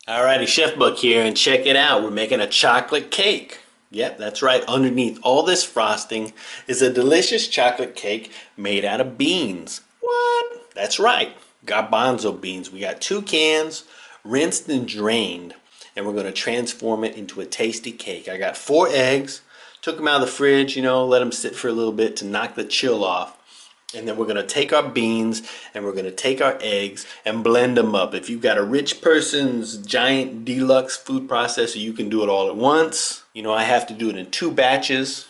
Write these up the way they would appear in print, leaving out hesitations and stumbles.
Alrighty, Chef Buck here, and check it out. We're making a chocolate cake. Yep, that's right. Underneath all this frosting is a delicious chocolate cake made out of beans. What? That's right. Garbanzo beans. We got 2 cans, rinsed and drained, and we're going to transform it into a tasty cake. I got 4 eggs, took them out of the fridge, let them sit for a little bit to knock the chill off. And then we're going to take our beans and we're going to take our eggs and blend them up. If you've got a rich person's giant deluxe food processor, you can do it all at once. I have to do it in 2 batches.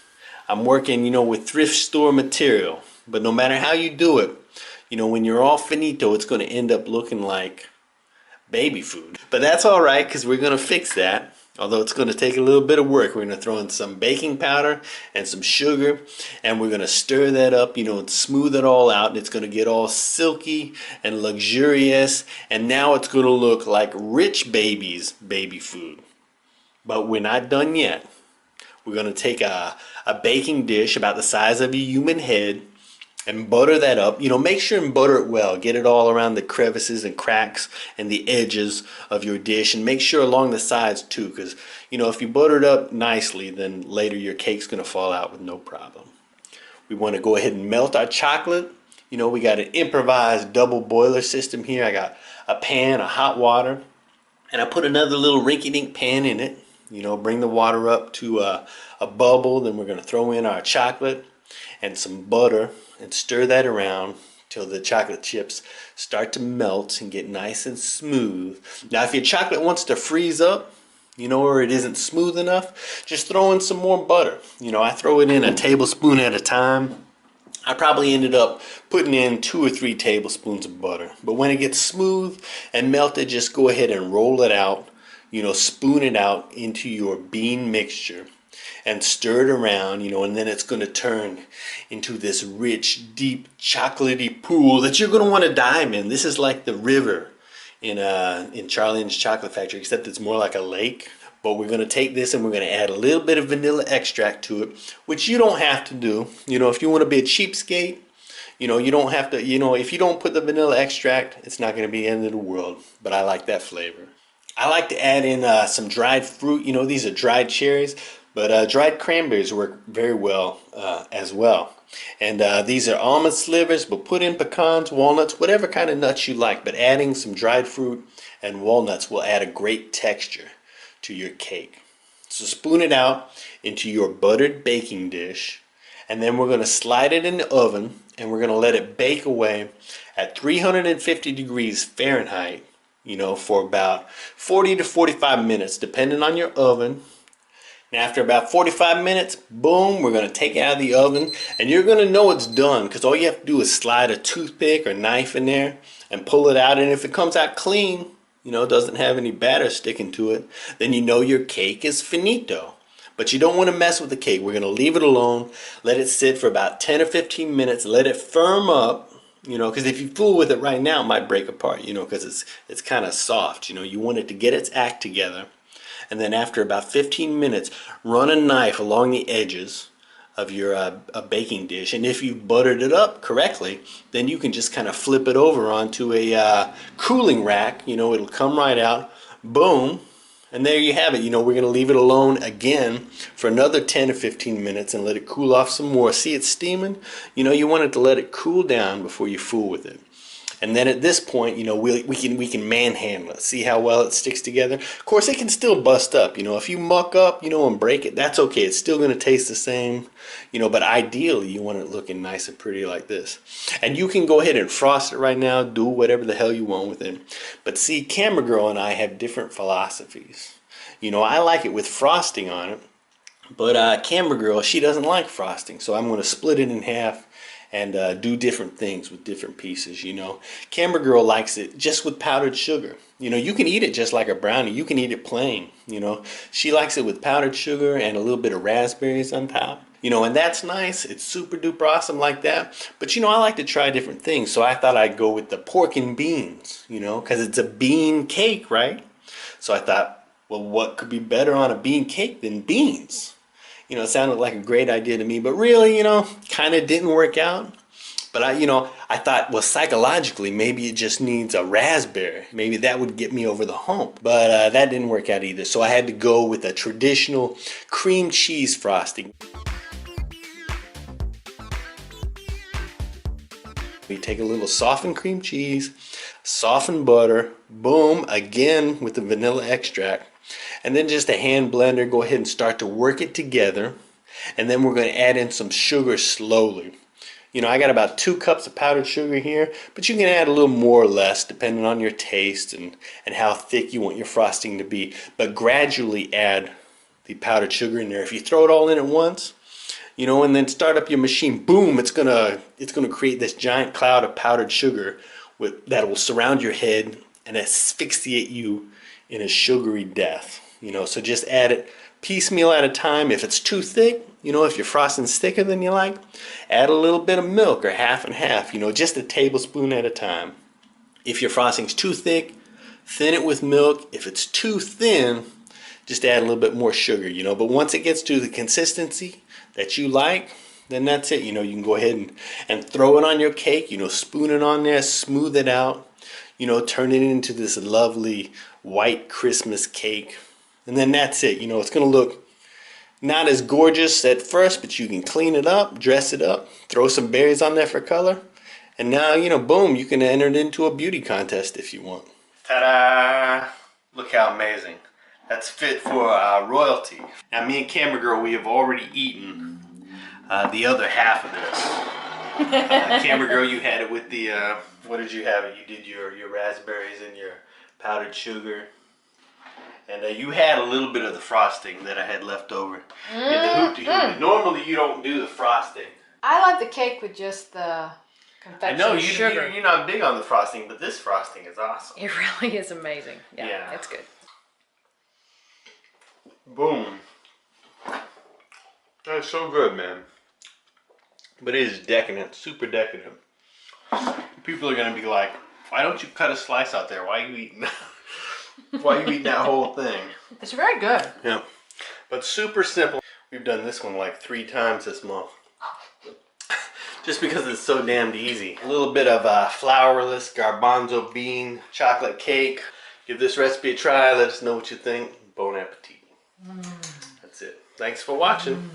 I'm working, with thrift store material. But no matter how you do it, when you're all finito, it's going to end up looking like baby food. But that's all right, because we're going to fix that. Although it's going to take a little bit of work. We're going to throw in some baking powder and some sugar, and we're going to stir that up, and smooth it all out. And it's going to get all silky and luxurious, and now it's going to look like rich babies' baby food. But we're not done yet. We're going to take a baking dish about the size of a human head and butter that up. Make sure and butter it well. Get it all around the crevices and cracks and the edges of your dish, and make sure along the sides too, because if you butter it up nicely, then later your cake's going to fall out with no problem. We want to go ahead and melt our chocolate. We got an improvised double boiler system here. I got a pan of hot water, and I put another little rinky-dink pan in it. Bring the water up to a bubble. Then we're going to throw in our chocolate and some butter and stir that around till the chocolate chips start to melt and get nice and smooth. Now, if your chocolate wants to freeze up, or it isn't smooth enough, just throw in some more butter. I throw it in a tablespoon at a time. I probably ended up putting in 2 or 3 tablespoons of butter. But when it gets smooth and melted, just go ahead and roll it out, spoon it out into your bean mixture and stir it around, and then it's going to turn into this rich, deep, chocolatey pool that you're going to want to dive in. This is like the river in Charlie and his Chocolate Factory, except it's more like a lake. But we're going to take this and we're going to add a little bit of vanilla extract to it, which you don't have to do. If you want to be a cheapskate, you don't have to, if you don't put the vanilla extract, it's not going to be the end of the world. But I like that flavor. I like to add in some dried fruit. These are dried cherries. But dried cranberries work very well as well. And these are almond slivers, but put in pecans, walnuts, whatever kind of nuts you like. But adding some dried fruit and walnuts will add a great texture to your cake. So spoon it out into your buttered baking dish. And then we're going to slide it in the oven, and we're going to let it bake away at 350 degrees Fahrenheit, for about 40 to 45 minutes, depending on your oven. And after about 45 minutes, boom, we're going to take it out of the oven, and you're going to know it's done because all you have to do is slide a toothpick or knife in there and pull it out. And if it comes out clean, doesn't have any batter sticking to it, then your cake is finito. But you don't want to mess with the cake. We're going to leave it alone, let it sit for about 10 or 15 minutes, let it firm up, because if you fool with it right now, it might break apart, because it's kind of soft. You want it to get its act together. And then after about 15 minutes, run a knife along the edges of your a baking dish. And if you've buttered it up correctly, then you can just kind of flip it over onto a cooling rack. It'll come right out. Boom. And there you have it. We're going to leave it alone again for another 10 to 15 minutes and let it cool off some more. See, it's steaming. You want it to let it cool down before you fool with it. And then at this point, we can manhandle it. See how well it sticks together? Of course, it can still bust up. If you muck up, and break it, that's okay. It's still going to taste the same. But ideally, you want it looking nice and pretty like this. And you can go ahead and frost it right now. Do whatever the hell you want with it. But see, Camera Girl and I have different philosophies. I like it with frosting on it. But Camera Girl, she doesn't like frosting. So I'm going to split it in half and do different things with different pieces. Camera Girl likes it just with powdered sugar. You can eat it just like a brownie. You can eat it plain. She likes it with powdered sugar and a little bit of raspberries on top. And that's nice. It's super duper awesome like that. But I like to try different things. So I thought I'd go with the pork and beans, because it's a bean cake, right? So I thought, well, what could be better on a bean cake than beans? It sounded like a great idea to me, but really, kind of didn't work out. But I thought, well, psychologically, maybe it just needs a raspberry. Maybe that would get me over the hump. But that didn't work out either. So I had to go with a traditional cream cheese frosting. We take a little softened cream cheese, softened butter, boom, again with the vanilla extract, and then just a hand blender. Go ahead and start to work it together. And then we're going to add in some sugar slowly. I got about 2 cups of powdered sugar here, but you can add a little more or less depending on your taste and how thick you want your frosting to be. But gradually add the powdered sugar in there. If you throw it all in at once, and then start up your machine, boom, it's gonna create this giant cloud of powdered sugar that will surround your head and asphyxiate you in a sugary death. So just add it piecemeal at a time. If it's too thick, if your frosting's thicker than you like, add a little bit of milk or half and half, just a tablespoon at a time. If your frosting's too thick, thin it with milk. If it's too thin, just add a little bit more sugar, But once it gets to the consistency that you like, then that's it. You can go ahead and throw it on your cake, spoon it on there, smooth it out, turn it into this lovely white Christmas cake. And then that's it. It's going to look not as gorgeous at first, but you can clean it up, dress it up, throw some berries on there for color. And now, boom, you can enter it into a beauty contest if you want. Ta-da! Look how amazing. That's fit for royalty. Now, me and Camera Girl, we have already eaten the other half of this. Camera Girl, you had it with the, what did you have? You did your raspberries and your powdered sugar. And you had a little bit of the frosting that I had left over in the hoopty hoopty. Normally you don't do the frosting. I like the cake with just the confectionery sugar. You're not big on the frosting, but this frosting is awesome. It really is amazing. Yeah, it's good. Boom. That's so good, man. But it is decadent, super decadent. People are going to be like, why don't you cut a slice out there? Why are you eating that whole thing? It's very good. Yeah. But super simple. We've done this one like 3 times this month. Just because it's so damned easy. A little bit of flourless garbanzo bean chocolate cake. Give this recipe a try. Let us know what you think. Bon appetit. That's it. Thanks for watching.